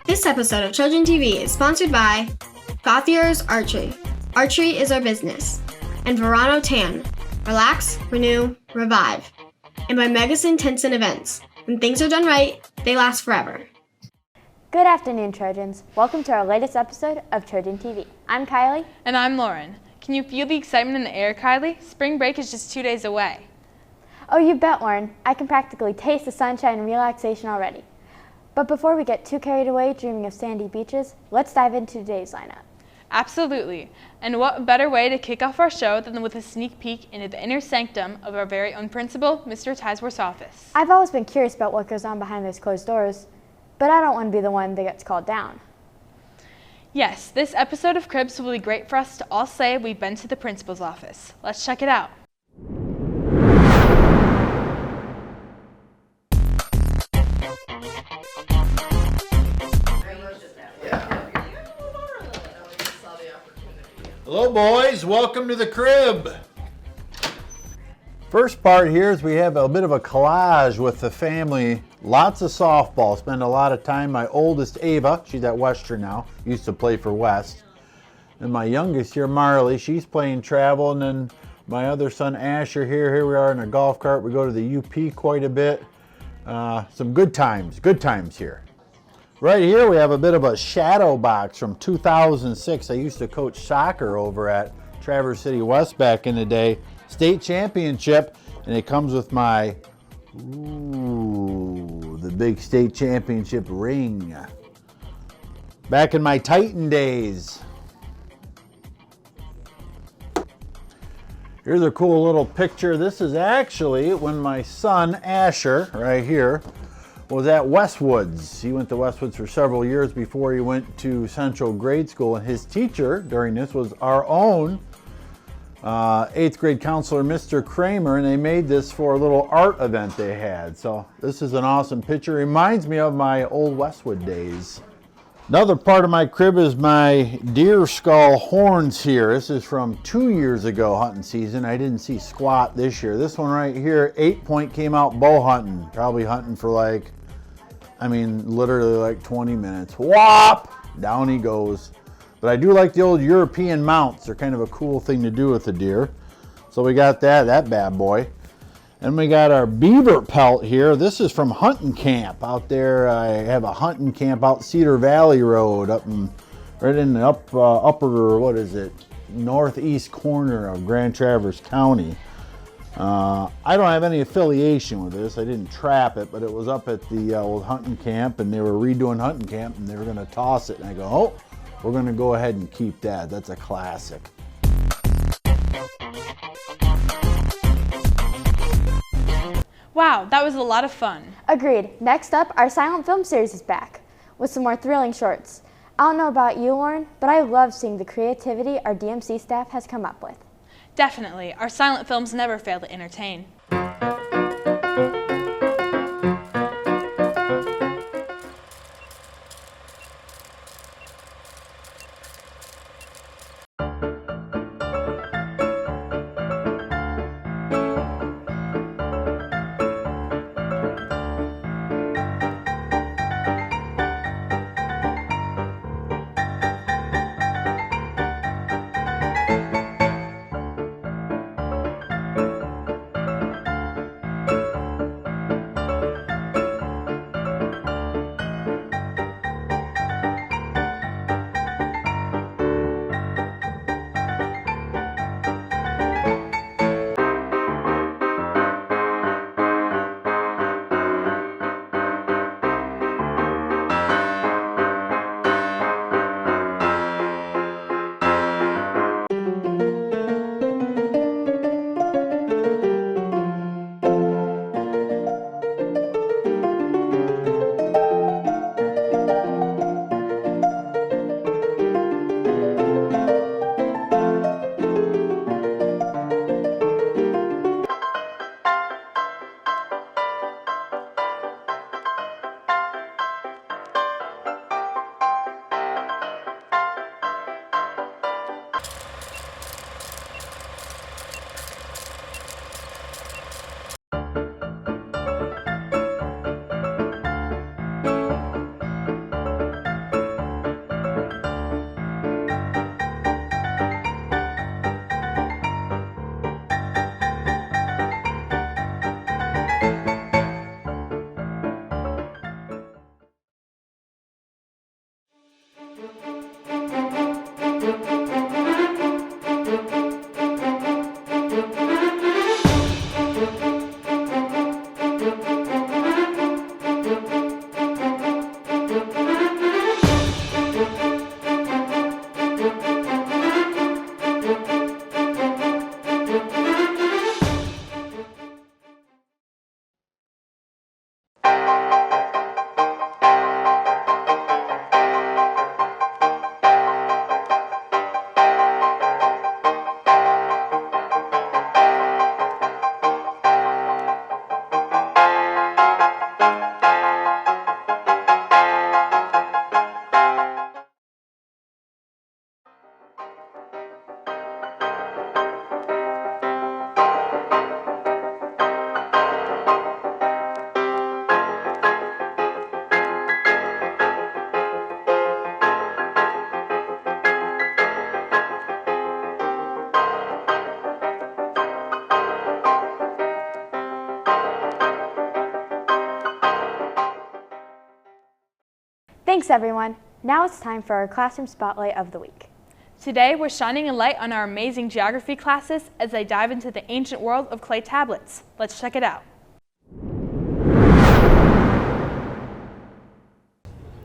This episode of Trojan TV is sponsored by Gauthier's Archery. Archery is our business. And Verano Tan. Relax, renew, revive. And by Megasin Tents and Events. When things are done right, they last forever. Good afternoon, Trojans. Welcome to our latest episode of Trojan TV. I'm Kylie. And I'm Lauren. Can you feel the excitement in the air, Kylie? Spring break is just 2 days away. Oh, you bet, Lauren. I can practically taste the sunshine and relaxation already. But before we get too carried away dreaming of sandy beaches, let's dive into today's lineup. Absolutely. And what better way to kick off our show than with a sneak peek into the inner sanctum of our very own principal, Mr. Tisworth's office. I've always been curious about what goes on behind those closed doors, but I don't want to be the one that gets called down. Yes, this episode of Cribs will be great for us to all say we've been to the principal's office. Let's check it out. Hello boys, welcome to the crib. First part here is we have a bit of a collage with the family. Lots of softball, spend a lot of time. My oldest Ava, she's at Western now, used to play for West. And my youngest here, Marley, she's playing travel. And then my other son Asher here we are in a golf cart. We go to the UP quite a bit. Some good times here. Right here we have a bit of a shadow box from 2006. I used to coach soccer over at Traverse City West back in the day. State championship, and it comes with my, the big state championship ring. Back in my Titan days. Here's a cool little picture. This is actually when my son Asher, right here, was at Westwoods. He went to Westwoods for several years before he went to Central Grade School, and his teacher during this was our own 8th grade counselor, Mr. Kramer, and they made this for a little art event they had. So this is an awesome picture. Reminds me of my old Westwood days. Another part of my crib is my deer skull horns here. This is from 2 years ago hunting season. I didn't see squat this year. This one right here, 8-point, came out bow hunting. Probably hunting for literally like 20 minutes. Whop! Down he goes. But I do like the old European mounts. They're kind of a cool thing to do with the deer. So we got that bad boy. And we got our beaver pelt here. This is from hunting camp out there. I have a hunting camp out Cedar Valley Road right in the upper, northeast corner of Grand Traverse County. I don't have any affiliation with this. I didn't trap it, but it was up at the old hunting camp, and they were redoing hunting camp, and they were going to toss it. And I go, oh, we're going to go ahead and keep that. That's a classic. Wow, that was a lot of fun. Agreed. Next up, our silent film series is back with some more thrilling shorts. I don't know about you, Lauren, but I love seeing the creativity our DMC staff has come up with. Definitely. Our silent films never fail to entertain. Thanks, everyone. Now it's time for our Classroom Spotlight of the Week. Today, we're shining a light on our amazing geography classes as they dive into the ancient world of clay tablets. Let's check it out.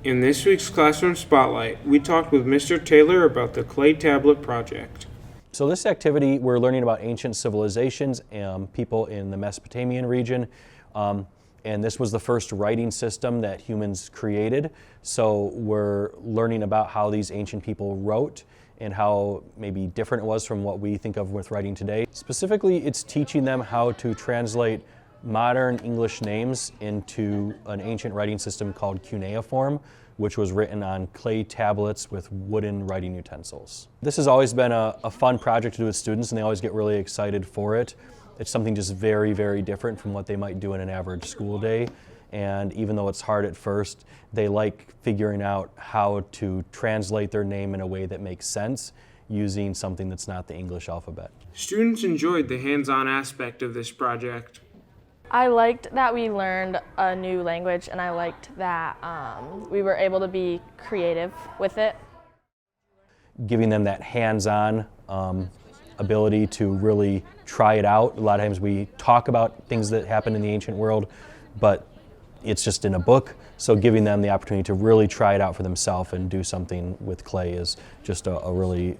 In this week's Classroom Spotlight, we talked with Mr. Taylor about the Clay Tablet Project. So this activity, we're learning about ancient civilizations and people in the Mesopotamian region. And this was the first writing system that humans created. So we're learning about how these ancient people wrote and how maybe different it was from what we think of with writing today. Specifically, it's teaching them how to translate modern English names into an ancient writing system called cuneiform, which was written on clay tablets with wooden writing utensils. This has always been a fun project to do with students, and they always get really excited for it. It's something just very, very different from what they might do in an average school day. And even though it's hard at first, they like figuring out how to translate their name in a way that makes sense using something that's not the English alphabet. Students enjoyed the hands-on aspect of this project. I liked that we learned a new language, and I liked that we were able to be creative with it. Giving them that hands-on ability to really try it out. A lot of times we talk about things that happen in the ancient world, but it's just in a book. So giving them the opportunity to really try it out for themselves and do something with clay is just a really,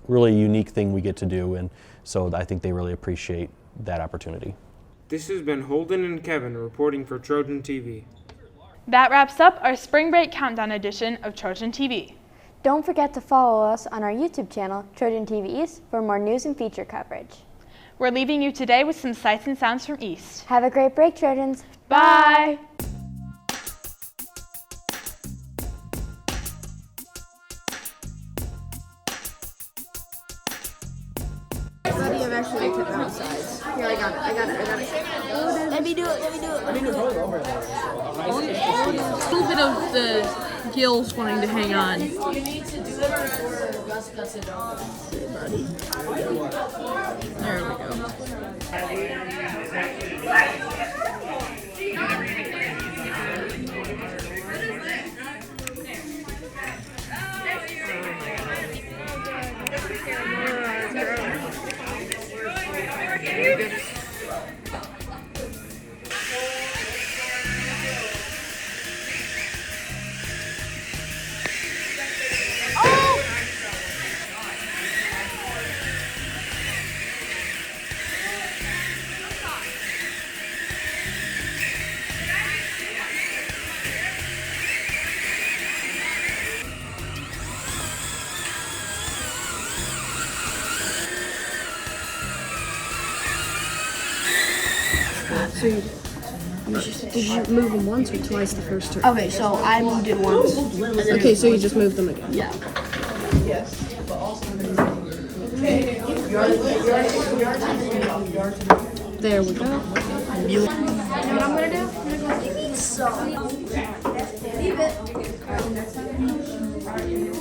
really unique thing we get to do. And so I think they really appreciate that opportunity. This has been Holden and Kevin reporting for Trojan TV. That wraps up our Spring Break Countdown edition of Trojan TV. Don't forget to follow us on our YouTube channel, Trojan TV East, for more news and feature coverage. We're leaving you today with some sights and sounds from East. Have a great break, Trojans. Bye! Buddy, I've actually put them outside. Here, I got it. Let me do it. A little bit of the gills wanting to hang on. You need to do it or Gus it off. Buddy. There we go. So did you move them once or twice the first turn? Okay, so I moved it once. Okay, so you just moved them again. Yeah. Yes. There we go. You know what I'm gonna do? I'm gonna go leave it.